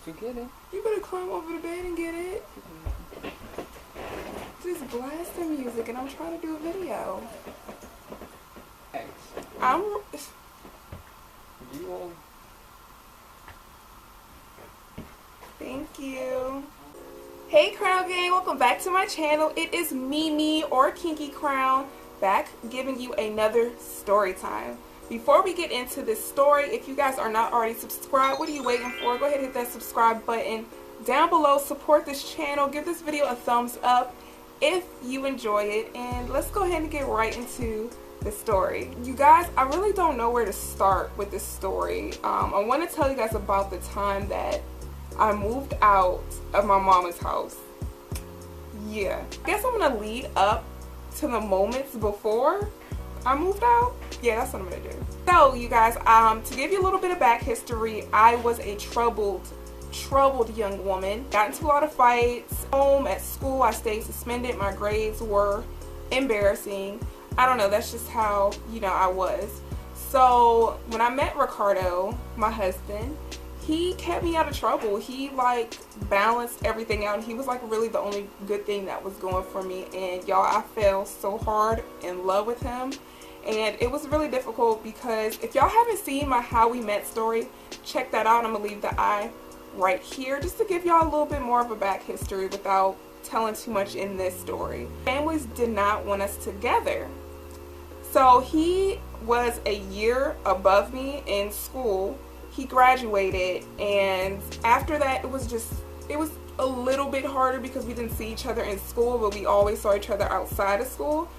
you get it. You better climb over the bed and get it. Just blast the music and I'm trying to do a video. Thanks. You all. Thank you. Hey Crown Gang, welcome back to my channel. It is Mimi or Kinky Crown back giving you another story time. Before we get into this story, if you guys are not already subscribed, what are you waiting for? Go ahead and hit that subscribe button down below. Support this channel. Give this video a thumbs up if you enjoy it. And let's go ahead and get right into the story. You guys, I really don't know where to start with this story. I want to tell you guys about the time that I moved out of my mama's house. Yeah, I guess I'm gonna lead up to the moments before I moved out. Yeah, that's what I'm gonna do. So you guys, to give you a little bit of back history, I was a troubled young woman. Got into a lot of fights. Home, at school, I stayed suspended. My grades were embarrassing. I don't know, that's just how, you know, I was. So when I met Ricardo, my husband, he kept me out of trouble. He like balanced everything out. He was like really the only good thing that was going for me. And y'all, I fell so hard in love with him. And it was really difficult because if y'all haven't seen my How We Met story, check that out. I'm gonna leave the eye right here just to give y'all a little bit more of a back history without telling too much in this story. Families did not want us together. So he was a year above me in school. He graduated, and after that it was a little bit harder because we didn't see each other in school, but we always saw each other outside of school.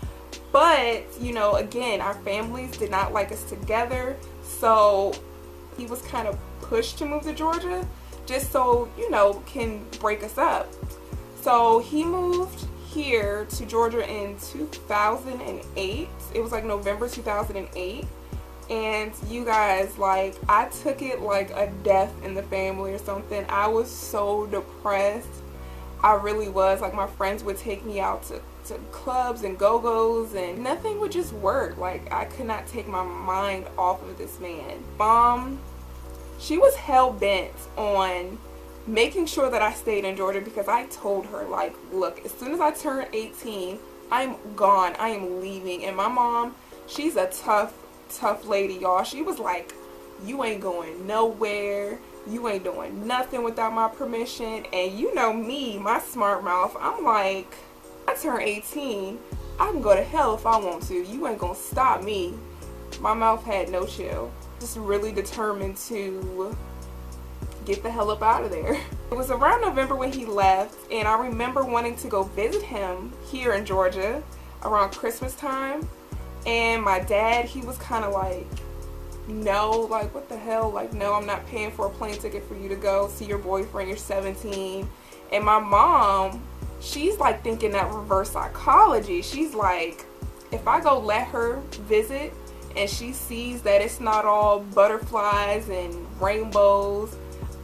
But you know, again, our families did not like us together, so he was kind of pushed to move to Georgia just so, you know, can break us up. So he moved here to Georgia in 2008. It was like November 2008. And you guys, like, I took it like a death in the family or something. I was so depressed. I really was. Like, my friends would take me out to clubs and go-go's and nothing would just work. Like, I could not take my mind off of this man. Mom, she was hell-bent on making sure that I stayed in Georgia because I told her, like, look, as soon as I turn 18, I'm gone. I am leaving. And my mom, she's a tough lady, y'all. She was like, you ain't going nowhere, you ain't doing nothing without my permission. And you know me, my smart mouth, I'm like, I turn 18, I can go to hell if I want to. You ain't gonna stop me. My mouth had no chill. Just really determined to get the hell up out of there. It was around November when he left, and I remember wanting to go visit him here in Georgia around Christmas time. And my dad, he was kind of like, no, like, what the hell? Like, no, I'm not paying for a plane ticket for you to go see your boyfriend. You're 17. And my mom, she's like thinking that reverse psychology. She's like, if I go let her visit and she sees that it's not all butterflies and rainbows,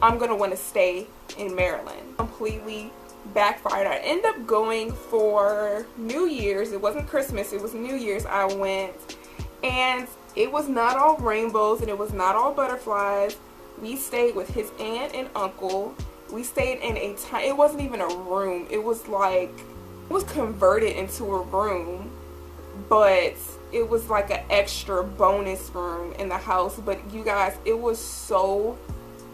I'm going to want to stay in Maryland. Completely backfired. I ended up going for New Year's. It wasn't Christmas, it was New Year's. I went and it was not all rainbows and it was not all butterflies. We stayed with his aunt and uncle. We stayed in a tiny, it wasn't even a room, it was like, it was converted into a room, but it was like an extra bonus room in the house. But you guys, it was so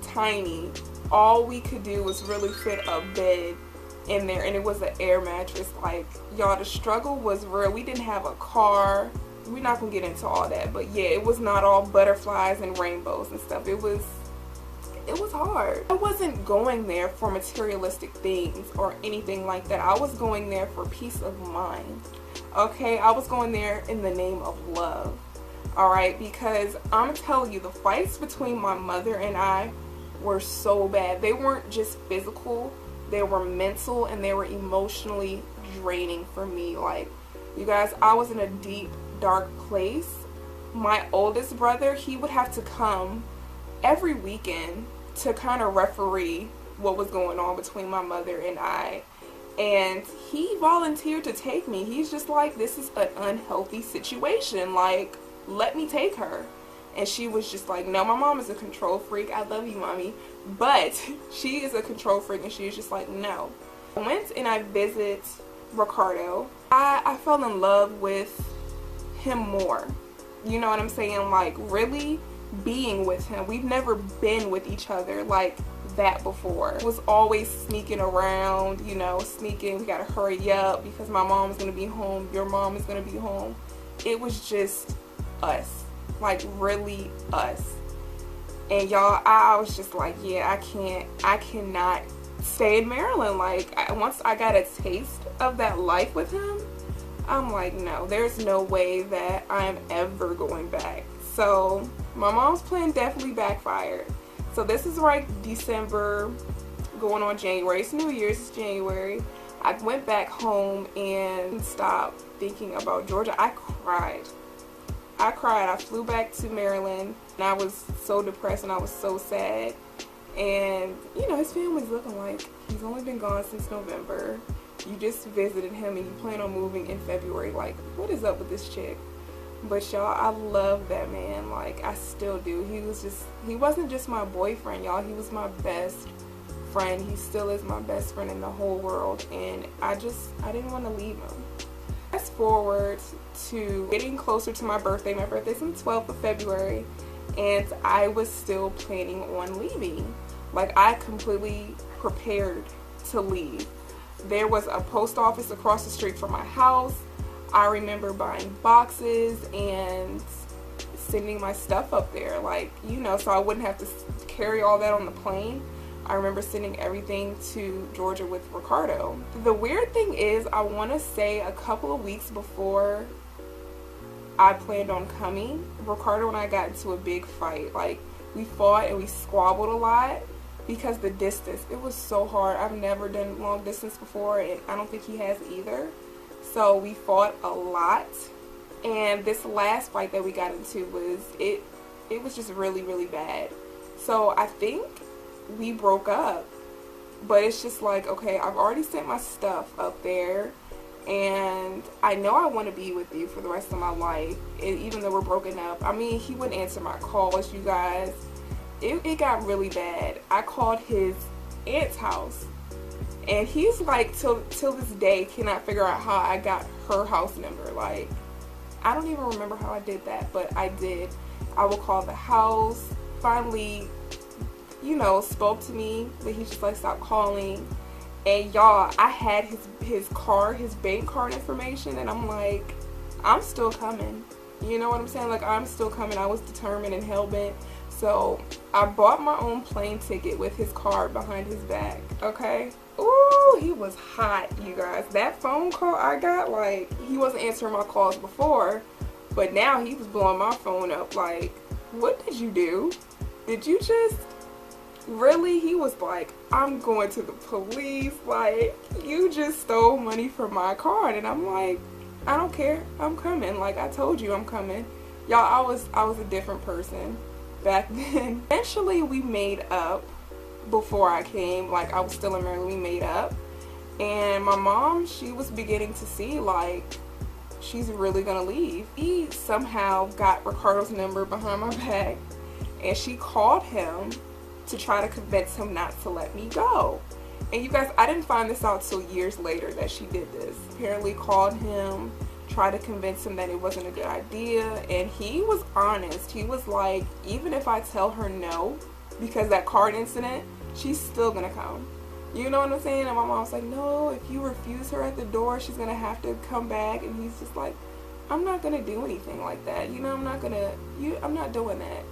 tiny. All we could do was really fit a bed in there, and it was an air mattress. Like, y'all, the struggle was real. We didn't have a car. We're not gonna get into all that, but yeah, it was not all butterflies and rainbows and stuff. It was hard. I wasn't going there for materialistic things or anything like that. I was going there for peace of mind. Okay, I was going there in the name of love. Alright, because I'm telling you, the fights between my mother and I were so bad. They weren't just physical, they were mental, and they were emotionally draining for me. Like, you guys, I was in a deep, dark place. My oldest brother, he would have to come every weekend to kind of referee what was going on between my mother and I. And he volunteered to take me. He's just like, this is an unhealthy situation. Like, let me take her. And she was just like, no, my mom is a control freak. I love you, mommy. But she is a control freak, and she was just like, no. I went and I visited Ricardo. I fell in love with him more. You know what I'm saying? Like, really being with him. We've never been with each other like that before. It was always sneaking around, you know, sneaking. We gotta hurry up because my mom's gonna be home. Your mom is gonna be home. It was just us. Like, really us. And y'all, I was just like, yeah, I cannot stay in Maryland. Like, once I got a taste of that life with him, I'm like, no, there's no way that I'm ever going back. So my mom's plan definitely backfired. So this is like December going on January. It's New Year's, it's January. I went back home and stopped thinking about Georgia. I cried. I flew back to Maryland and I was so depressed and I was so sad. And you know, his family's looking like he's only been gone since November. You just visited him and you plan on moving in February. Like, what is up with this chick? But y'all, I love that man. Like, I still do. He wasn't just my boyfriend, y'all. He was my best friend. He still is my best friend in the whole world. And I didn't want to leave him. Fast forward to getting closer to my birthday. My birthday's on the 12th of February. And I was still planning on leaving. Like, I completely prepared to leave. There was a post office across the street from my house. I remember buying boxes and sending my stuff up there, like, you know, so I wouldn't have to carry all that on the plane. I remember sending everything to Georgia with Ricardo. The weird thing is, I want to say a couple of weeks before I planned on coming, Ricardo and I got into a big fight. Like, we fought and we squabbled a lot because the distance, it was so hard. I've never done long distance before, and I don't think he has either. So we fought a lot, and this last fight that we got into was, it was just really, really bad. So I think we broke up, but it's just like, okay, I've already sent my stuff up there, and I know I want to be with you for the rest of my life, and even though we're broken up. I mean, he wouldn't answer my calls, you guys. It got really bad. I called his aunt's house, and he's like, till this day, cannot figure out how I got her house number. Like, I don't even remember how I did that, but I did. I would call the house. Finally, you know, spoke to me, but he just like stopped calling. And y'all, I had his bank card information, and I'm like, I'm still coming. You know what I'm saying? Like, I'm still coming. I was determined and hell-bent. So I bought my own plane ticket with his card behind his back, okay? Ooh, he was hot, you guys. That phone call I got, like, he wasn't answering my calls before, but now he was blowing my phone up. Like, what did you do? Did you just, really? He was like, I'm going to the police. Like, you just stole money from my card. And I'm like, I don't care. I'm coming. Like, I told you I'm coming. Y'all, I was a different person back then. Eventually, we made up. Before I came, like, I was still in Maryland, we made up. And my mom, she was beginning to see, like, she's really gonna leave. He somehow got Ricardo's number behind my back, and she called him to try to convince him not to let me go. And you guys, I didn't find this out till years later that she did this. Apparently called him, tried to convince him that it wasn't a good idea, and he was honest. He was like, even if I tell her no, because that card incident, she's still gonna come. You know what I'm saying? And my mom's like, no, if you refuse her at the door, she's gonna have to come back. And he's just like, I'm not gonna do anything like that. You know, I'm not doing that.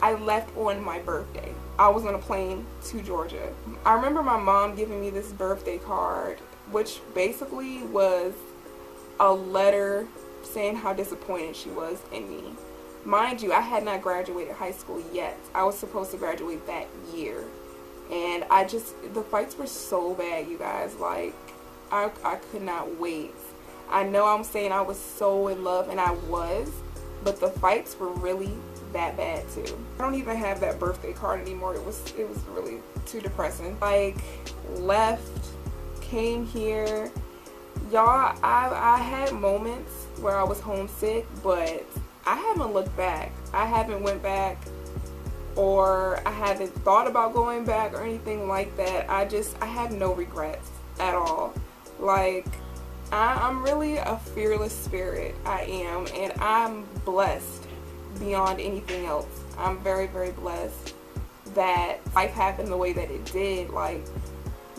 I left on my birthday. I was on a plane to Georgia. I remember my mom giving me this birthday card, which basically was a letter saying how disappointed she was in me. Mind you, I had not graduated high school yet. I was supposed to graduate that year. And the fights were so bad, you guys. Like, I could not wait. I know I'm saying I was so in love, and I was, but the fights were really that bad too. I don't even have that birthday card anymore. It was really too depressing. Like, left, came here. Y'all, I had moments where I was homesick, but I haven't looked back. I haven't went back, or I haven't thought about going back or anything like that. I have no regrets at all. Like, I'm really a fearless spirit. I am, and I'm blessed beyond anything else. I'm very, very blessed that life happened the way that it did. Like,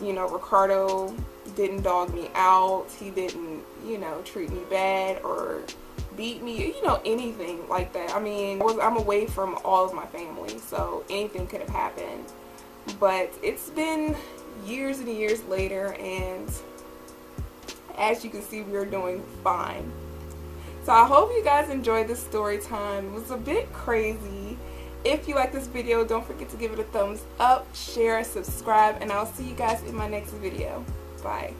you know, Ricardo didn't dog me out. He didn't, you know, treat me bad or beat me, you know, anything like that. I mean, I'm away from all of my family, so anything could have happened. But it's been years and years later, and as you can see, we're doing fine. So I hope you guys enjoyed this story time. It was a bit crazy. If you like this video, don't forget to give it a thumbs up, share, subscribe, and I'll see you guys in my next video. Bye.